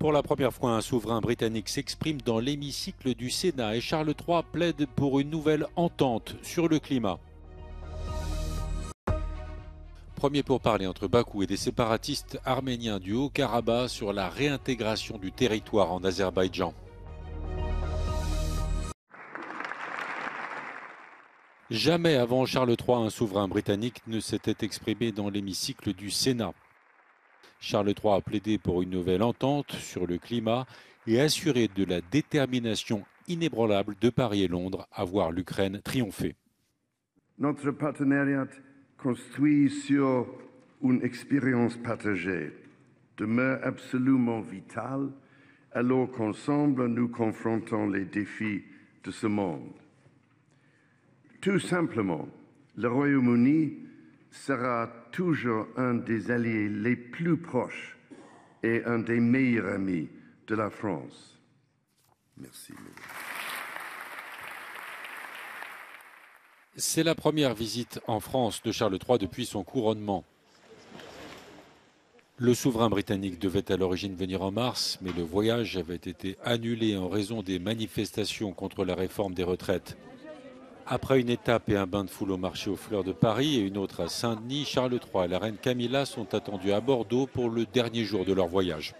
Pour la première fois, un souverain britannique s'exprime dans l'hémicycle du Sénat et Charles III plaide pour une nouvelle entente sur le climat. Premier pourparlers entre Bakou et des séparatistes arméniens du Haut-Karabakh sur la réintégration du territoire en Azerbaïdjan. Jamais avant Charles III, un souverain britannique ne s'était exprimé dans l'hémicycle du Sénat. Charles III a plaidé pour une nouvelle entente sur le climat et assuré de la détermination inébranlable de Paris et Londres à voir l'Ukraine triompher. Notre partenariat construit sur une expérience partagée demeure absolument vitale alors qu'ensemble nous confrontons les défis de ce monde. Tout simplement, le Royaume-Uni sera toujours un des alliés les plus proches et un des meilleurs amis de la France. Merci. C'est la première visite en France de Charles III depuis son couronnement. Le souverain britannique devait à l'origine venir en mars, mais le voyage avait été annulé en raison des manifestations contre la réforme des retraites. Après une étape et un bain de foule au marché aux Fleurs de Paris et une autre à Saint-Denis, Charles III et la reine Camilla sont attendus à Bordeaux pour le dernier jour de leur voyage.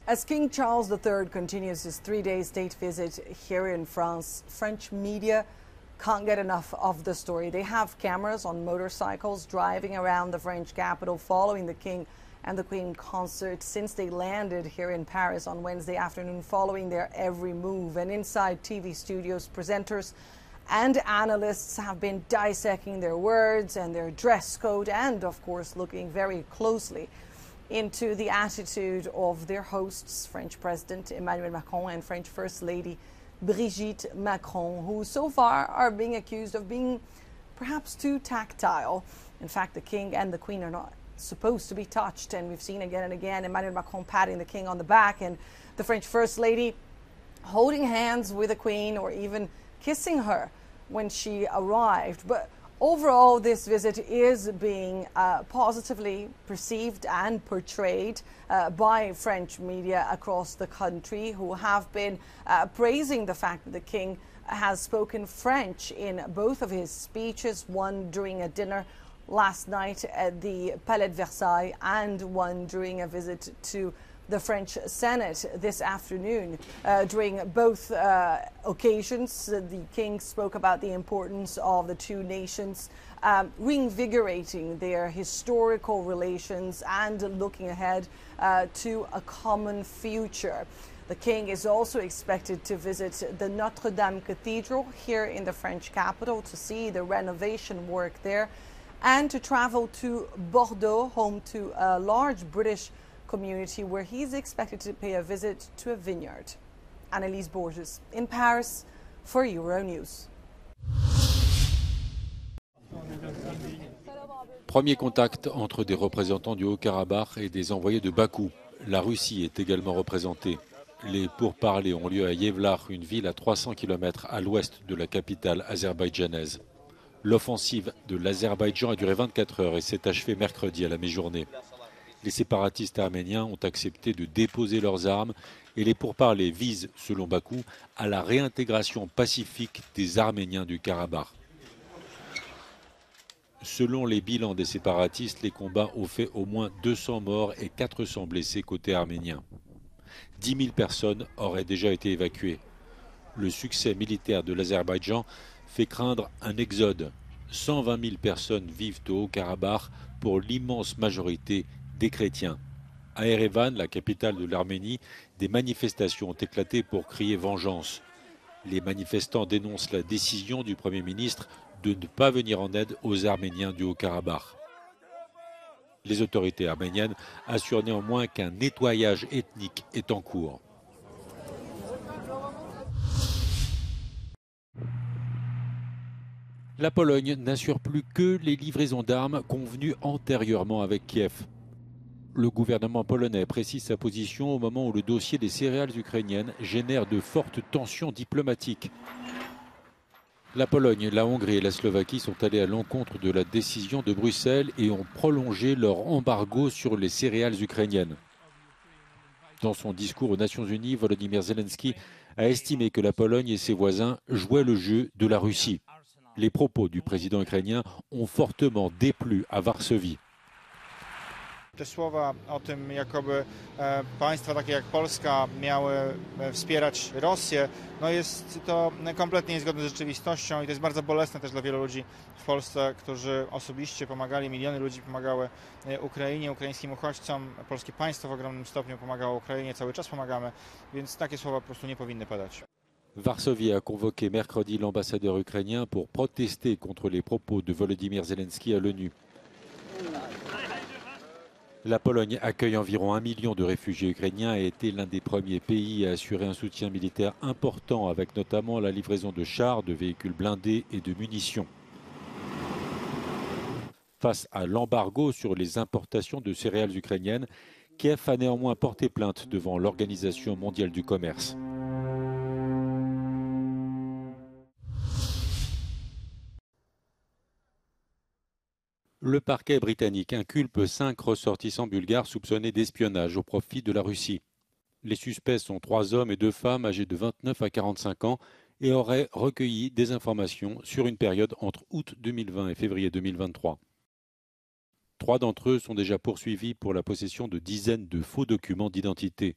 As King Charles III continues his three-day state visit here in France, French media can't get enough of the story. They have cameras on motorcycles driving around the French capital following the King and the Queen concert since they landed here in Paris on Wednesday afternoon, following their every move. And inside TV studios, presenters and analysts have been dissecting their words and their dress code and, of course, looking very closely into the attitude of their hosts, French President Emmanuel Macron and French First Lady Brigitte Macron, who so far are being accused of being perhaps too tactile. In fact, the King and the Queen are not supposed to be touched, and we've seen again and again Emmanuel Macron patting the King on the back and the French First Lady holding hands with the Queen or even kissing her when she arrived. But overall, this visit is being positively perceived and portrayed by French media across the country, who have been praising the fact that the King has spoken French in both of his speeches, one during a dinner last night at the Palais de Versailles and one during a visit to the French Senate this afternoon. During both occasions, the King spoke about the importance of the two nations reinvigorating their historical relations and looking ahead to a common future. The King is also expected to visit the Notre Dame Cathedral here in the French capital to see the renovation work there, and to travel to Bordeaux, home to a large British community, where he's expected to pay a visit to a vineyard. Annelise Borges in Paris for Euronews. Premier contact entre des représentants du Haut-Karabakh et des envoyés de Bakou. La Russie est également représentée. Les pourparlers ont lieu à Yevlar, une ville à 300 km à l'ouest de la capitale azerbaïdjanaise. L'offensive de l'Azerbaïdjan a duré 24 heures et s'est achevée mercredi à la mi-journée. Les séparatistes arméniens ont accepté de déposer leurs armes et les pourparlers visent, selon Bakou, à la réintégration pacifique des Arméniens du Karabakh. Selon les bilans des séparatistes, les combats ont fait au moins 200 morts et 400 blessés côté arménien. 10 000 personnes auraient déjà été évacuées. Le succès militaire de l'Azerbaïdjan fait craindre un exode. 120 000 personnes vivent au Haut-Karabakh, pour l'immense majorité des chrétiens. À Erevan, la capitale de l'Arménie, des manifestations ont éclaté pour crier vengeance. Les manifestants dénoncent la décision du Premier ministre de ne pas venir en aide aux Arméniens du Haut-Karabakh. Les autorités arméniennes assurent néanmoins qu'un nettoyage ethnique est en cours. La Pologne n'assure plus que les livraisons d'armes convenues antérieurement avec Kiev. Le gouvernement polonais précise sa position au moment où le dossier des céréales ukrainiennes génère de fortes tensions diplomatiques. La Pologne, la Hongrie et la Slovaquie sont allés à l'encontre de la décision de Bruxelles et ont prolongé leur embargo sur les céréales ukrainiennes. Dans son discours aux Nations Unies, Volodymyr Zelensky a estimé que la Pologne et ses voisins jouaient le jeu de la Russie. Les propos du président ukrainien ont fortement déplu à Varsovie. Te słowa o tym, jakoby państwa takie jak Polska miały wspierać Rosję, no jest to kompletnie niezgodne z rzeczywistością i to jest bardzo bolesne też dla wielu ludzi w Polsce, którzy osobiście pomagali, miliony ludzi pomagały Ukrainie, ukraińskim uchodźcom. Polskie państwo w ogromnym stopniu pomagało Ukrainie, cały czas pomagamy, więc takie słowa po prostu nie powinny padać. Varsovie a convoqué mercredi l'ambassadeur ukrainien pour protester contre les propos de Volodymyr Zelensky à l'ONU. La Pologne accueille environ 1 million de réfugiés ukrainiens et a été l'un des premiers pays à assurer un soutien militaire important avec notamment la livraison de chars, de véhicules blindés et de munitions. Face à l'embargo sur les importations de céréales ukrainiennes, Kiev a néanmoins porté plainte devant l'Organisation mondiale du commerce. Le parquet britannique inculpe 5 ressortissants bulgares soupçonnés d'espionnage au profit de la Russie. Les suspects sont 3 hommes et 2 femmes âgés de 29 à 45 ans et auraient recueilli des informations sur une période entre août 2020 et février 2023. 3 d'entre eux sont déjà poursuivis pour la possession de dizaines de faux documents d'identité.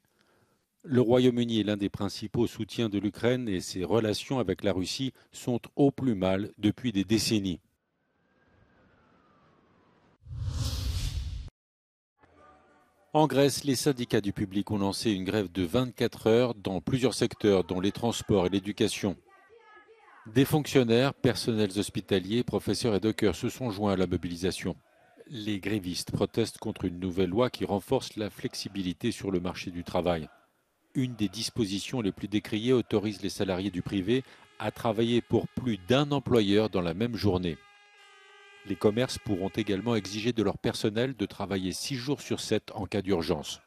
Le Royaume-Uni est l'un des principaux soutiens de l'Ukraine et ses relations avec la Russie sont au plus mal depuis des décennies. En Grèce, les syndicats du public ont lancé une grève de 24 heures dans plusieurs secteurs, dont les transports et l'éducation. Des fonctionnaires, personnels hospitaliers, professeurs et dockers se sont joints à la mobilisation. Les grévistes protestent contre une nouvelle loi qui renforce la flexibilité sur le marché du travail. Une des dispositions les plus décriées autorise les salariés du privé à travailler pour plus d'un employeur dans la même journée. Les commerces pourront également exiger de leur personnel de travailler 6 jours sur 7 en cas d'urgence.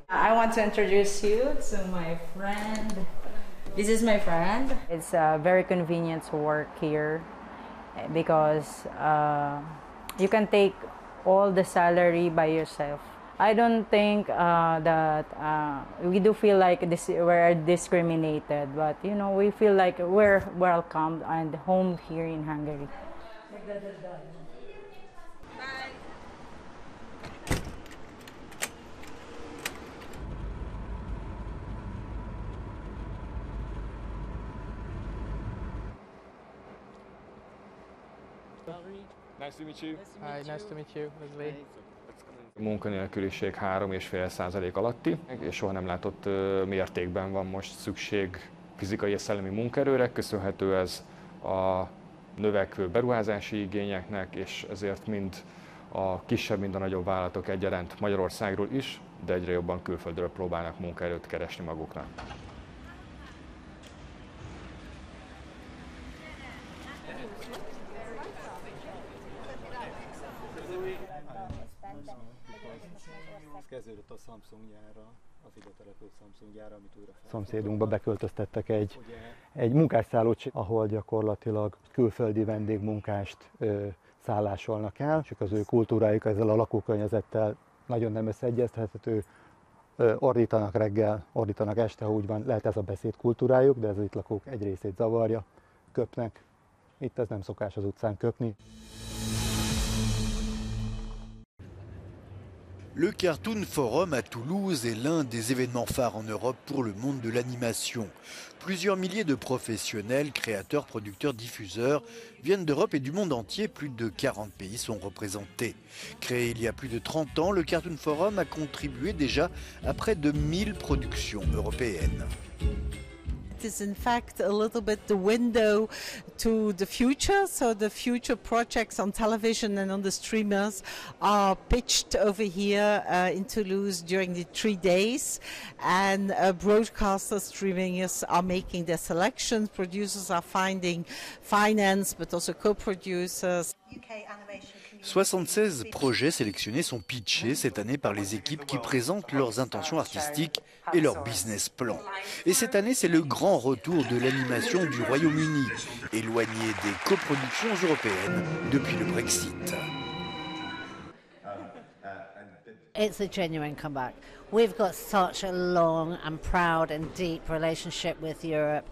I want to introduce you to my friend. This is my friend. It's very convenient to work here because you can take all the salary by yourself. I don't think that we do feel like we're discriminated, but you know, we feel like we're welcomed and home here in Hungary. Nice to meet you. Hi, nice to meet you, Leslie. A munkanélküliség 3,5% alatti, és soha nem látott mértékben van most szükség fizikai és szellemi munkaerőre, köszönhető ez a növekvő beruházási igényeknek, és ezért mind a kisebb, mind a nagyobb vállalatok egyaránt Magyarországról is, de egyre jobban külföldről próbálnak munkaerőt keresni maguknak. Kezdődött a Samsung gyára, az ide települt Samsung gyára, amit újra szomszédunkba beköltöztettek egy munkásszállót, ahol gyakorlatilag külföldi vendégmunkást szállásolnak el, és az ő kultúrájuk ezzel a lakókörnyezettel nagyon nem összeegyeztethető. Ordítanak reggel, ordítanak este, ha úgy van, lehet ez a beszédkultúrájuk, de ez az itt lakók egy részét zavarja, köpnek. Itt ez nem szokás az utcán köpni. Le Cartoon Forum à Toulouse est l'un des événements phares en Europe pour le monde de l'animation. Plusieurs milliers de professionnels, créateurs, producteurs, diffuseurs viennent d'Europe et du monde entier. Plus de 40 pays sont représentés. Créé il y a plus de 30 ans, le Cartoon Forum a contribué déjà à près de 1000 productions européennes. is in fact a little bit the window to the future. So the future projects on television and on the streamers are pitched over here in Toulouse during the 3 days, and broadcasters, streamers are making their selections. Producers are finding finance, but also co-producers. 76 projets sélectionnés sont pitchés cette année par les équipes qui présentent leurs intentions artistiques et leur business plan. Et cette année, c'est le grand retour de l'animation du Royaume-Uni, éloigné des coproductions européennes depuis le Brexit. It's a genuine comeback. We've got such a long and proud and deep relationship with Europe.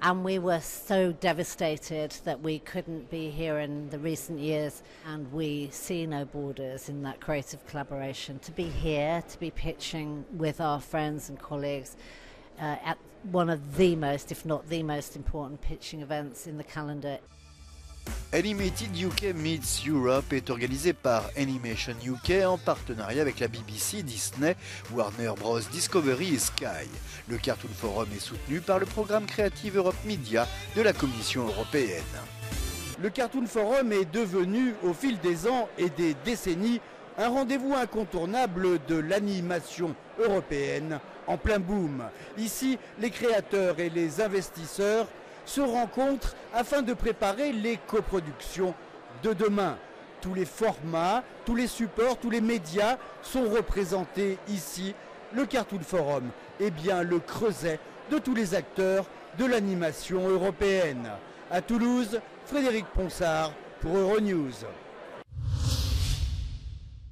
And we were so devastated that we couldn't be here in the recent years. And we see no borders in that creative collaboration. To be here, to be pitching with our friends and colleagues at one of the most, if not the most important pitching events in the calendar. Animated UK Meets Europe est organisé par Animation UK en partenariat avec la BBC, Disney, Warner Bros, Discovery et Sky. Le Cartoon Forum est soutenu par le programme Creative Europe Media de la Commission européenne. Le Cartoon Forum est devenu, au fil des ans et des décennies, un rendez-vous incontournable de l'animation européenne en plein boom. Ici, les créateurs et les investisseurs se rencontrent afin de préparer les coproductions de demain. Tous les formats, tous les supports, tous les médias sont représentés ici. Le Cartoon Forum est bien le creuset de tous les acteurs de l'animation européenne. À Toulouse, Frédéric Ponsard pour Euronews.